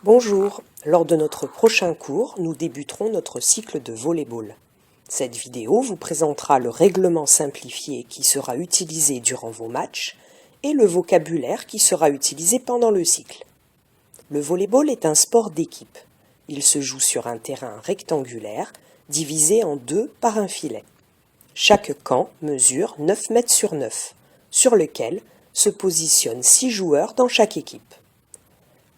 Bonjour, lors de notre prochain cours, nous débuterons notre cycle de volley-ball. Cette vidéo vous présentera le règlement simplifié qui sera utilisé durant vos matchs et le vocabulaire qui sera utilisé pendant le cycle. Le volley-ball est un sport d'équipe. Il se joue sur un terrain rectangulaire divisé en deux par un filet. Chaque camp mesure 9 mètres sur 9, sur lequel se positionnent 6 joueurs dans chaque équipe.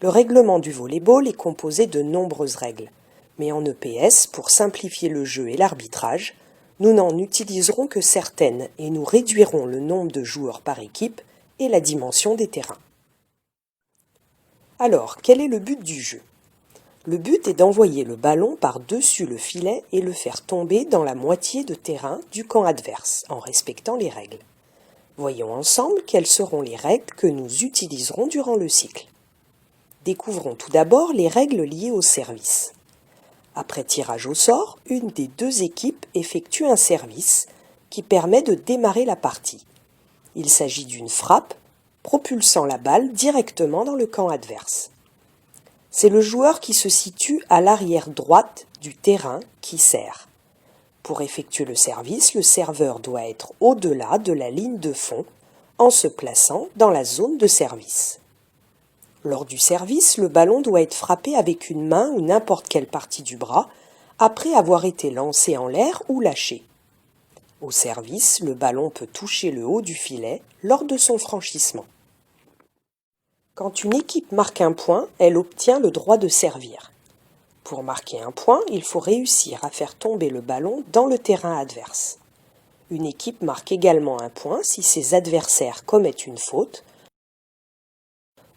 Le règlement du volley-ball est composé de nombreuses règles, mais en EPS, pour simplifier le jeu et l'arbitrage, nous n'en utiliserons que certaines et nous réduirons le nombre de joueurs par équipe et la dimension des terrains. Alors, quel est le but du jeu? Le but est d'envoyer le ballon par-dessus le filet et le faire tomber dans la moitié de terrain du camp adverse, en respectant les règles. Voyons ensemble quelles seront les règles que nous utiliserons durant le cycle. Découvrons tout d'abord les règles liées au service. Après tirage au sort, une des deux équipes effectue un service qui permet de démarrer la partie. Il s'agit d'une frappe propulsant la balle directement dans le camp adverse. C'est le joueur qui se situe à l'arrière droite du terrain qui sert. Pour effectuer le service, le serveur doit être au-delà de la ligne de fond en se plaçant dans la zone de service. Lors du service, le ballon doit être frappé avec une main ou n'importe quelle partie du bras après avoir été lancé en l'air ou lâché. Au service, le ballon peut toucher le haut du filet lors de son franchissement. Quand une équipe marque un point, elle obtient le droit de servir. Pour marquer un point, il faut réussir à faire tomber le ballon dans le terrain adverse. Une équipe marque également un point si ses adversaires commettent une faute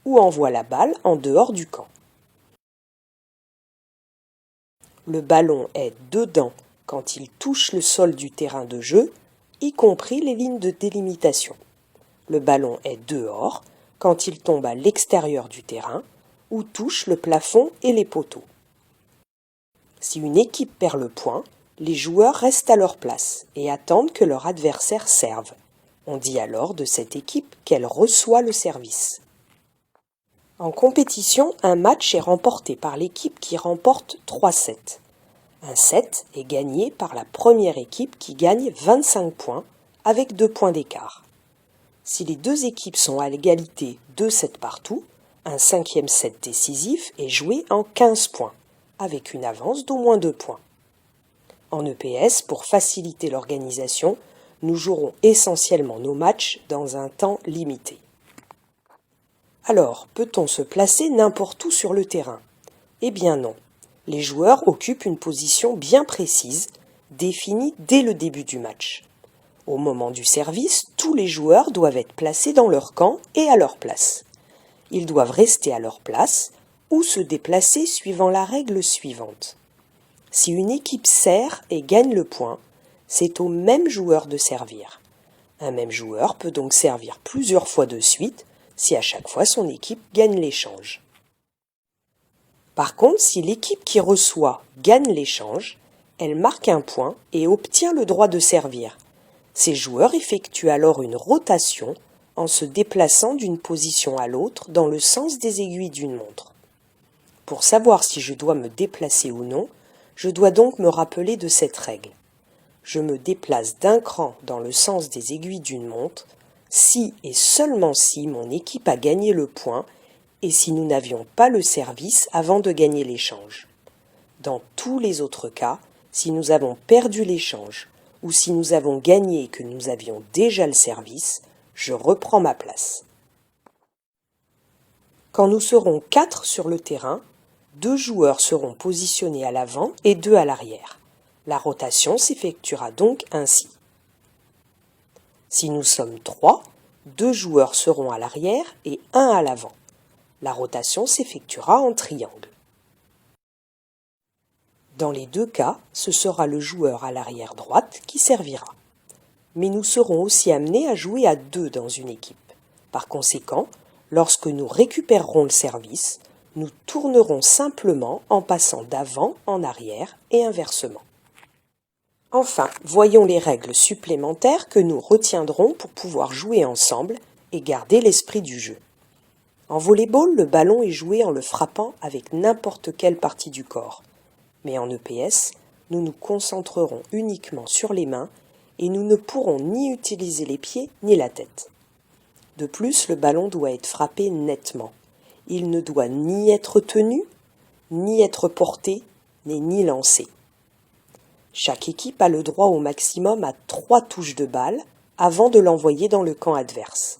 ou envoie la balle en dehors du camp. Le ballon est dedans quand il touche le sol du terrain de jeu, y compris les lignes de délimitation. Le ballon est dehors quand il tombe à l'extérieur du terrain ou touche le plafond et les poteaux. Si une équipe perd le point, les joueurs restent à leur place et attendent que leur adversaire serve. On dit alors de cette équipe qu'elle reçoit le service. En compétition, un match est remporté par l'équipe qui remporte 3 sets. Un set est gagné par la première équipe qui gagne 25 points avec 2 points d'écart. Si les deux équipes sont à l'égalité 2 sets partout, un 5e set décisif est joué en 15 points, avec une avance d'au moins 2 points. En EPS, pour faciliter l'organisation, nous jouerons essentiellement nos matchs dans un temps limité. Alors, peut-on se placer n'importe où sur le terrain? Eh bien non. Les joueurs occupent une position bien précise, définie dès le début du match. Au moment du service, tous les joueurs doivent être placés dans leur camp et à leur place. Ils doivent rester à leur place ou se déplacer suivant la règle suivante. Si une équipe sert et gagne le point, c'est au même joueur de servir. Un même joueur peut donc servir plusieurs fois de suite si à chaque fois son équipe gagne l'échange. Par contre, si l'équipe qui reçoit gagne l'échange, elle marque un point et obtient le droit de servir. Ces joueurs effectuent alors une rotation en se déplaçant d'une position à l'autre dans le sens des aiguilles d'une montre. Pour savoir si je dois me déplacer ou non, je dois donc me rappeler de cette règle. Je me déplace d'un cran dans le sens des aiguilles d'une montre si et seulement si mon équipe a gagné le point et si nous n'avions pas le service avant de gagner l'échange. Dans tous les autres cas, si nous avons perdu l'échange ou si nous avons gagné et que nous avions déjà le service, je reprends ma place. Quand nous serons 4 sur le terrain, 2 joueurs seront positionnés à l'avant et 2 à l'arrière. La rotation s'effectuera donc ainsi. Si nous sommes 3, 2 joueurs seront à l'arrière et 1 à l'avant. La rotation s'effectuera en triangle. Dans les 2 cas, ce sera le joueur à l'arrière droite qui servira. Mais nous serons aussi amenés à jouer à 2 dans une équipe. Par conséquent, lorsque nous récupérerons le service, nous tournerons simplement en passant d'avant en arrière et inversement. Enfin, voyons les règles supplémentaires que nous retiendrons pour pouvoir jouer ensemble et garder l'esprit du jeu. En volley-ball, le ballon est joué en le frappant avec n'importe quelle partie du corps. Mais en EPS, nous nous concentrerons uniquement sur les mains et nous ne pourrons ni utiliser les pieds ni la tête. De plus, le ballon doit être frappé nettement. Il ne doit ni être tenu, ni être porté, ni lancé. Chaque équipe a le droit au maximum à 3 touches de balle avant de l'envoyer dans le camp adverse.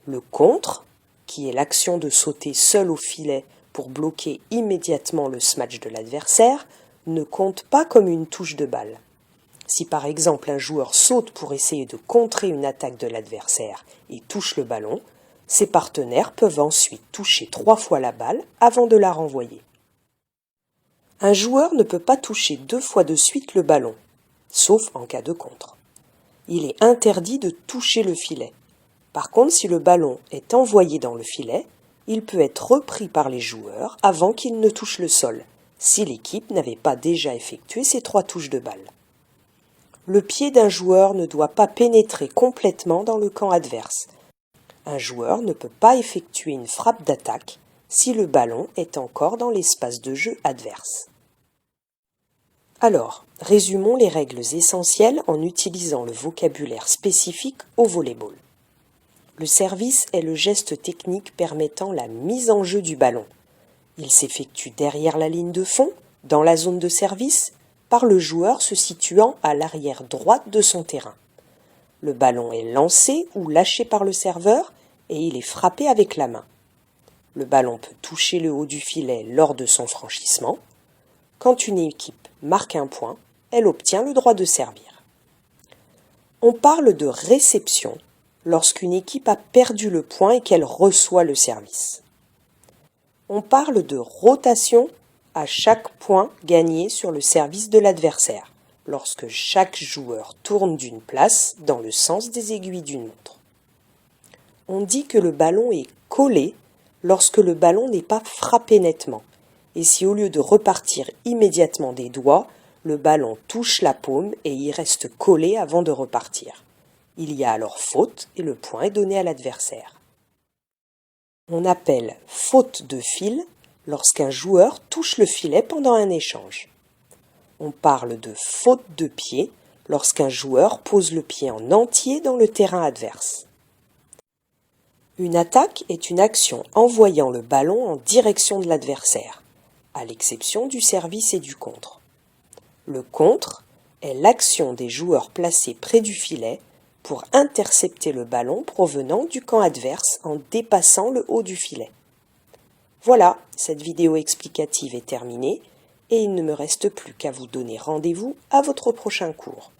Le contre, qui est l'action de sauter seul au filet pour bloquer immédiatement le smash de l'adversaire, ne compte pas comme une touche de balle. Si par exemple un joueur saute pour essayer de contrer une attaque de l'adversaire et touche le ballon, ses partenaires peuvent ensuite toucher 3 fois la balle avant de la renvoyer. Un joueur ne peut pas toucher 2 fois de suite le ballon, sauf en cas de contre. Il est interdit de toucher le filet. Par contre, si le ballon est envoyé dans le filet, il peut être repris par les joueurs avant qu'il ne touche le sol, si l'équipe n'avait pas déjà effectué ces 3 touches de balle. Le pied d'un joueur ne doit pas pénétrer complètement dans le camp adverse. Un joueur ne peut pas effectuer une frappe d'attaque si le ballon est encore dans l'espace de jeu adverse. Alors, résumons les règles essentielles en utilisant le vocabulaire spécifique au volley-ball. Le service est le geste technique permettant la mise en jeu du ballon. Il s'effectue derrière la ligne de fond, dans la zone de service, par le joueur se situant à l'arrière droite de son terrain. Le ballon est lancé ou lâché par le serveur et il est frappé avec la main. Le ballon peut toucher le haut du filet lors de son franchissement. Quand une équipe marque un point, elle obtient le droit de servir. On parle de réception lorsqu'une équipe a perdu le point et qu'elle reçoit le service. On parle de rotation à chaque point gagné sur le service de l'adversaire, lorsque chaque joueur tourne d'une place dans le sens des aiguilles d'une montre. On dit que le ballon est collé lorsque le ballon n'est pas frappé nettement, et si au lieu de repartir immédiatement des doigts, le ballon touche la paume et y reste collé avant de repartir. Il y a alors faute et le point est donné à l'adversaire. On appelle faute de fil lorsqu'un joueur touche le filet pendant un échange. On parle de faute de pied lorsqu'un joueur pose le pied en entier dans le terrain adverse. Une attaque est une action envoyant le ballon en direction de l'adversaire, à l'exception du service et du contre. Le contre est l'action des joueurs placés près du filet pour intercepter le ballon provenant du camp adverse en dépassant le haut du filet. Voilà, cette vidéo explicative est terminée et il ne me reste plus qu'à vous donner rendez-vous à votre prochain cours.